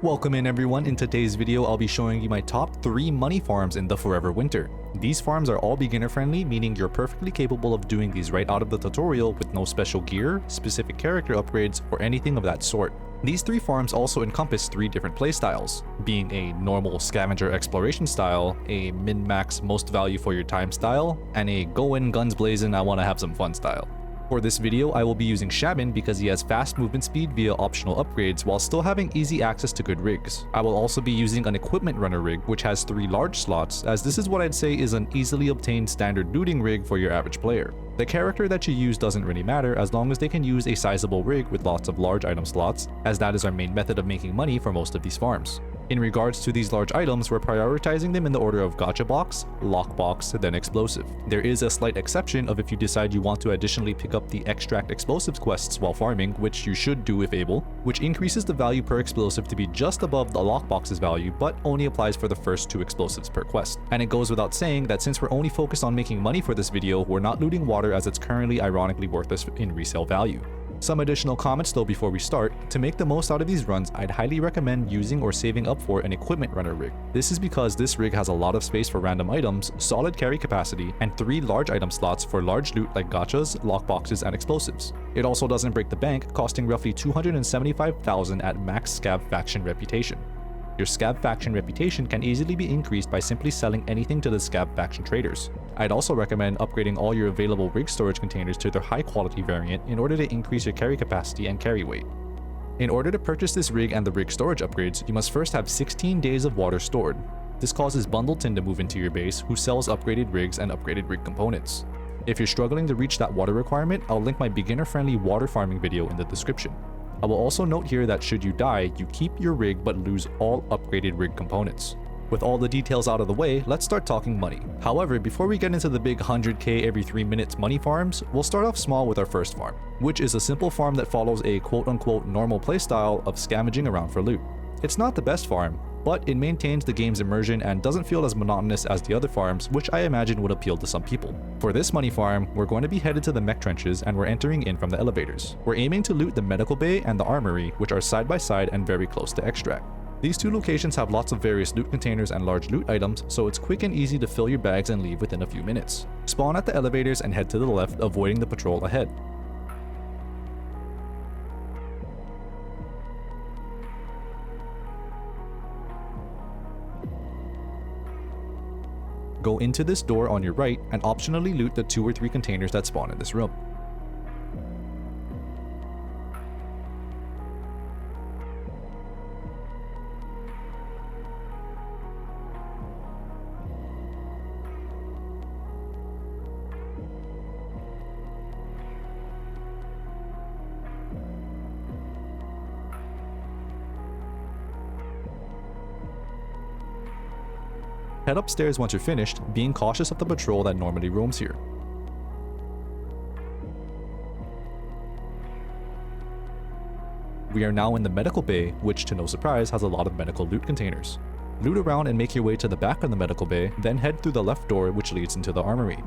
Welcome in everyone. In today's video, I'll be showing you my top 3 money farms in the Forever Winter. These farms are all beginner friendly, meaning you're perfectly capable of doing these right out of the tutorial with no special gear, specific character upgrades, or anything of that sort. These 3 farms also encompass 3 different playstyles, being a normal scavenger exploration style, a min-max most value for your time style, and a go in guns blazing I wanna have some fun style. For this video, I will be using Shaman because he has fast movement speed via optional upgrades while still having easy access to good rigs. I will also be using an equipment runner rig which has 3 large slots, as this is what I'd say is an easily obtained standard looting rig for your average player. The character that you use doesn't really matter as long as they can use a sizable rig with lots of large item slots, as that is our main method of making money for most of these farms. In regards to these large items, we're prioritizing them in the order of Gacha box, lock box, then explosive. There is a slight exception of if you decide you want to additionally pick up the extract explosives quests while farming, which you should do if able, which increases the value per explosive to be just above the lock box's value, but only applies for the first 2 explosives per quest. And it goes without saying that since we're only focused on making money for this video, we're not looting water as it's currently ironically worthless in resale value. Some additional comments though before we start. To make the most out of these runs, I'd highly recommend using or saving up for an equipment runner rig. This is because this rig has a lot of space for random items, solid carry capacity, and 3 large item slots for large loot like gachas, lockboxes, and explosives. It also doesn't break the bank, costing roughly 275,000 at max Scav faction reputation. Your Scav faction reputation can easily be increased by simply selling anything to the Scav faction traders. I'd also recommend upgrading all your available rig storage containers to their high quality variant in order to increase your carry capacity and carry weight. In order to purchase this rig and the rig storage upgrades, you must first have 16 days of water stored. This causes Bundleton to move into your base, who sells upgraded rigs and upgraded rig components. If you're struggling to reach that water requirement, I'll link my beginner friendly water farming video in the description. I will also note here that should you die, you keep your rig but lose all upgraded rig components. With all the details out of the way, let's start talking money. However, before we get into the big 100k every 3 minutes money farms, we'll start off small with our first farm, which is a simple farm that follows a quote-unquote normal playstyle of scavenging around for loot. It's not the best farm, but it maintains the game's immersion and doesn't feel as monotonous as the other farms, which I imagine would appeal to some people. For this money farm, we're going to be headed to the mech trenches and we're entering in from the elevators. We're aiming to loot the medical bay and the armory, which are side by side and very close to extract. These 2 locations have lots of various loot containers and large loot items, so it's quick and easy to fill your bags and leave within a few minutes. Spawn at the elevators and head to the left, avoiding the patrol ahead. Go into this door on your right and optionally loot the 2 or 3 containers that spawn in this room. Head upstairs once you're finished, being cautious of the patrol that normally roams here. We are now in the medical bay, which to no surprise has a lot of medical loot containers. Loot around and make your way to the back of the medical bay, then head through the left door which leads into the armory.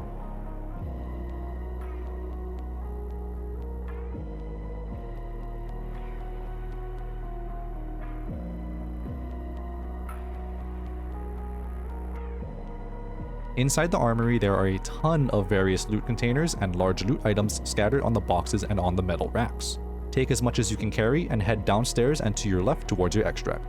Inside the armory, there are a ton of various loot containers and large loot items scattered on the boxes and on the metal racks. Take as much as you can carry and head downstairs and to your left towards your extract.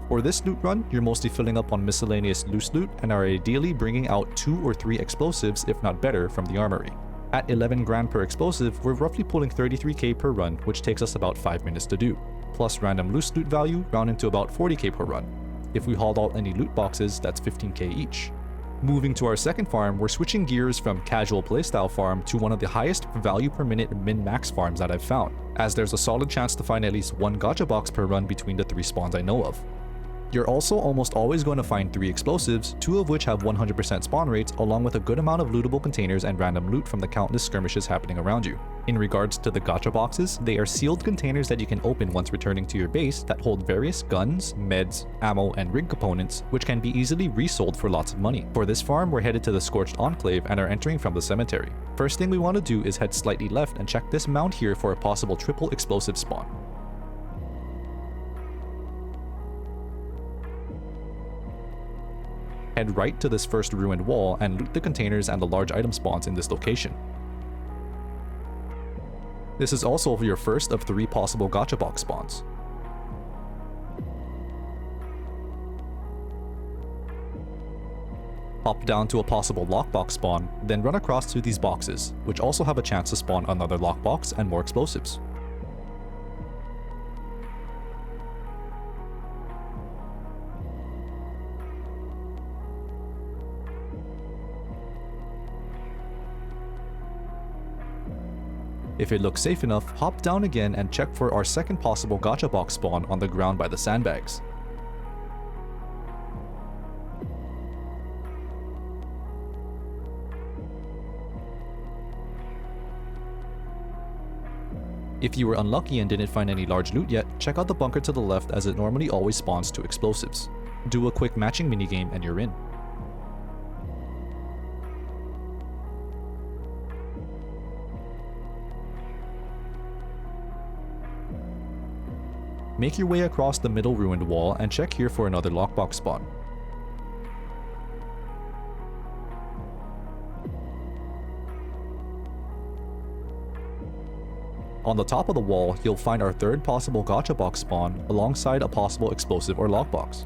For this loot run, you're mostly filling up on miscellaneous loose loot and are ideally bringing out 2 or 3 explosives, if not better, from the armory. At 11 grand per explosive, we're roughly pulling 33k per run, which takes us about 5 minutes to do. Plus random loose loot value, rounding to about 40k per run. If we hauled out any loot boxes, that's 15k each. Moving to our second farm, we're switching gears from casual playstyle farm to one of the highest value per minute min-max farms that I've found, as there's a solid chance to find at least one gacha box per run between the 3 spawns I know of. You're also almost always going to find 3 explosives, 2 of which have 100% spawn rates, along with a good amount of lootable containers and random loot from the countless skirmishes happening around you. In regards to the gacha boxes, they are sealed containers that you can open once returning to your base that hold various guns, meds, ammo, and rig components, which can be easily resold for lots of money. For this farm, we're headed to the Scorched Enclave and are entering from the cemetery. First thing we want to do is head slightly left and check this mound here for a possible triple explosive spawn. Head right to this first ruined wall and loot the containers and the large item spawns in this location. This is also your first of 3 possible gacha box spawns. Hop down to a possible lockbox spawn, then run across to these boxes, which also have a chance to spawn another lockbox and more explosives. If it looks safe enough, hop down again and check for our second possible gacha box spawn on the ground by the sandbags. If you were unlucky and didn't find any large loot yet, check out the bunker to the left as it normally always spawns 2 explosives. Do a quick matching minigame and you're in. Make your way across the middle ruined wall and check here for another lockbox spawn. On the top of the wall, you'll find our third possible gacha box spawn alongside a possible explosive or lockbox.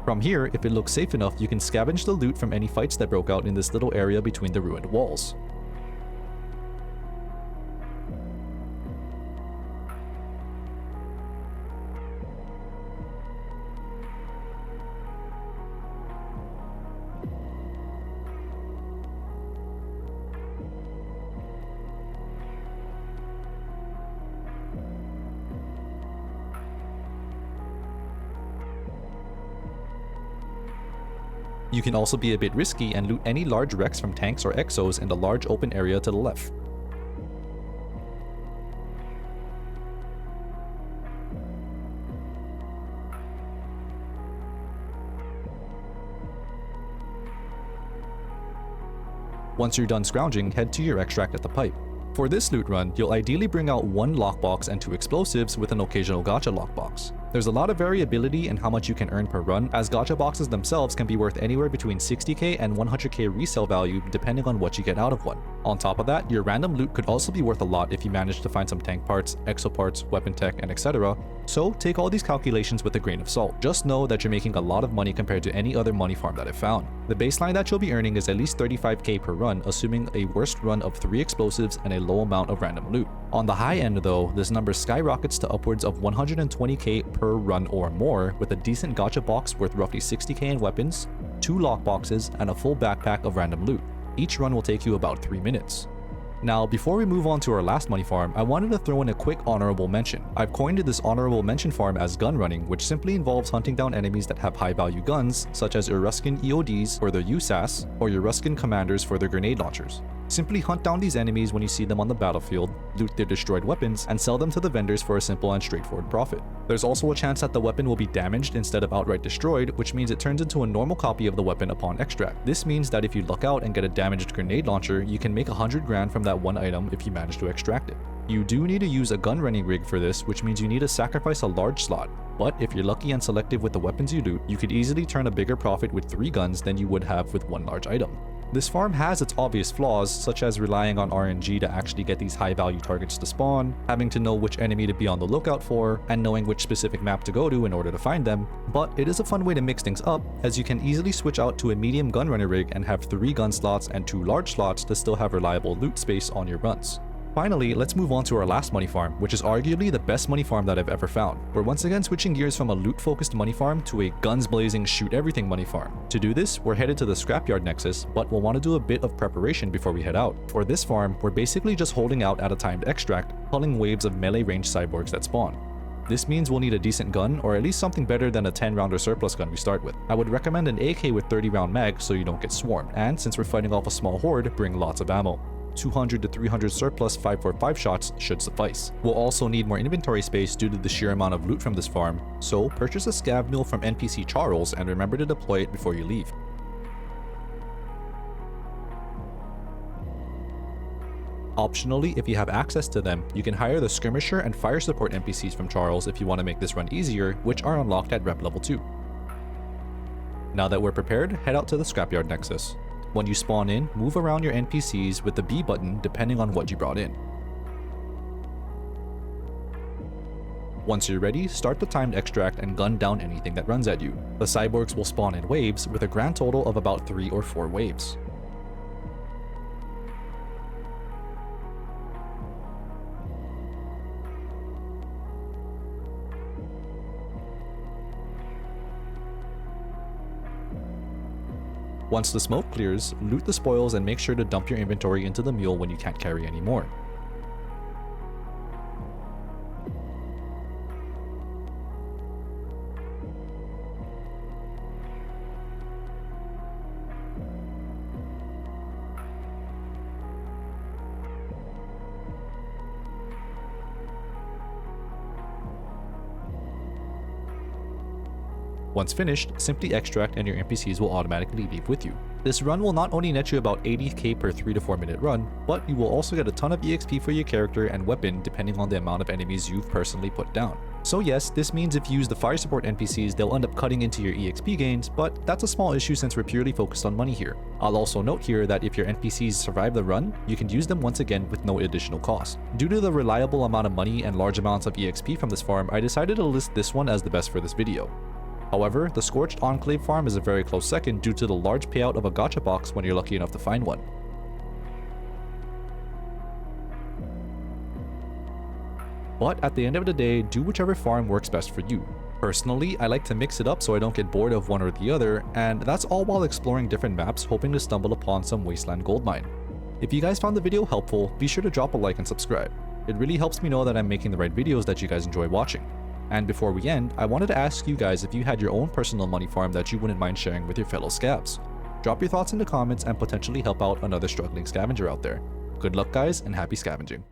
From here, if it looks safe enough, you can scavenge the loot from any fights that broke out in this little area between the ruined walls. You can also be a bit risky and loot any large wrecks from tanks or exos in the large open area to the left. Once you're done scrounging, head to your extract at the pipe. For this loot run, you'll ideally bring out 1 lockbox and 2 explosives with an occasional gacha lockbox. There's a lot of variability in how much you can earn per run, as gacha boxes themselves can be worth anywhere between 60k and 100k resale value depending on what you get out of one. On top of that, your random loot could also be worth a lot if you manage to find some tank parts, exo parts, weapon tech, and etc. So take all these calculations with a grain of salt. Just know that you're making a lot of money compared to any other money farm that I've found. The baseline that you'll be earning is at least 35k per run, assuming a worst run of 3 explosives and a low amount of random loot. On the high end though, this number skyrockets to upwards of 120k per run or more, with a decent gacha box worth roughly 60k in weapons, 2 lockboxes, and a full backpack of random loot. Each run will take you about 3 minutes. Now, before we move on to our last money farm, I wanted to throw in a quick honorable mention. I've coined this honorable mention farm as Gunrunning, which simply involves hunting down enemies that have high value guns, such as Eruskin EODs for their USAS, or Eruskin commanders for their grenade launchers. Simply hunt down these enemies when you see them on the battlefield, loot their destroyed weapons, and sell them to the vendors for a simple and straightforward profit. There's also a chance that the weapon will be damaged instead of outright destroyed, which means it turns into a normal copy of the weapon upon extract. This means that if you luck out and get a damaged grenade launcher, you can make 100 grand from that one item if you manage to extract it. You do need to use a gun running rig for this, which means you need to sacrifice a large slot. But if you're lucky and selective with the weapons you loot, you could easily turn a bigger profit with 3 guns than you would have with 1 large item. This farm has its obvious flaws, such as relying on RNG to actually get these high value targets to spawn, having to know which enemy to be on the lookout for, and knowing which specific map to go to in order to find them, but it is a fun way to mix things up, as you can easily switch out to a medium gunrunner rig and have 3 gun slots and 2 large slots to still have reliable loot space on your runs. Finally, let's move on to our last money farm, which is arguably the best money farm that I've ever found. We're once again switching gears from a loot-focused money farm to a guns-blazing shoot-everything money farm. To do this, we're headed to the scrapyard nexus, but we'll want to do a bit of preparation before we head out. For this farm, we're basically just holding out at a timed extract, pulling waves of melee-ranged cyborgs that spawn. This means we'll need a decent gun, or at least something better than a 10-rounder surplus gun we start with. I would recommend an AK with 30-round mag so you don't get swarmed, and since we're fighting off a small horde, bring lots of ammo. 200 to 300 surplus 5.45 shots should suffice. We'll also need more inventory space due to the sheer amount of loot from this farm, so purchase a scav mule from NPC Charles and remember to deploy it before you leave. Optionally, if you have access to them, you can hire the skirmisher and fire support NPCs from Charles if you want to make this run easier, which are unlocked at rep level 2. Now that we're prepared, head out to the scrapyard nexus. When you spawn in, move around your NPCs with the B button depending on what you brought in. Once you're ready, start the timed extract and gun down anything that runs at you. The cyborgs will spawn in waves with a grand total of about 3 or 4 waves. Once the smoke clears, loot the spoils and make sure to dump your inventory into the mule when you can't carry any more. Once finished, simply extract and your NPCs will automatically leave with you. This run will not only net you about 80k per 3 to 4 minute run, but you will also get a ton of EXP for your character and weapon depending on the amount of enemies you've personally put down. So yes, this means if you use the fire support NPCs, they'll end up cutting into your EXP gains, but that's a small issue since we're purely focused on money here. I'll also note here that if your NPCs survive the run, you can use them once again with no additional cost. Due to the reliable amount of money and large amounts of EXP from this farm, I decided to list this one as the best for this video. However, the Scorched Enclave farm is a very close second due to the large payout of a gacha box when you're lucky enough to find one. But at the end of the day, do whichever farm works best for you. Personally, I like to mix it up so I don't get bored of one or the other, and that's all while exploring different maps hoping to stumble upon some wasteland gold mine. If you guys found the video helpful, be sure to drop a like and subscribe. It really helps me know that I'm making the right videos that you guys enjoy watching. And before we end, I wanted to ask you guys if you had your own personal money farm that you wouldn't mind sharing with your fellow scavs. Drop your thoughts in the comments and potentially help out another struggling scavenger out there. Good luck guys, and happy scavenging.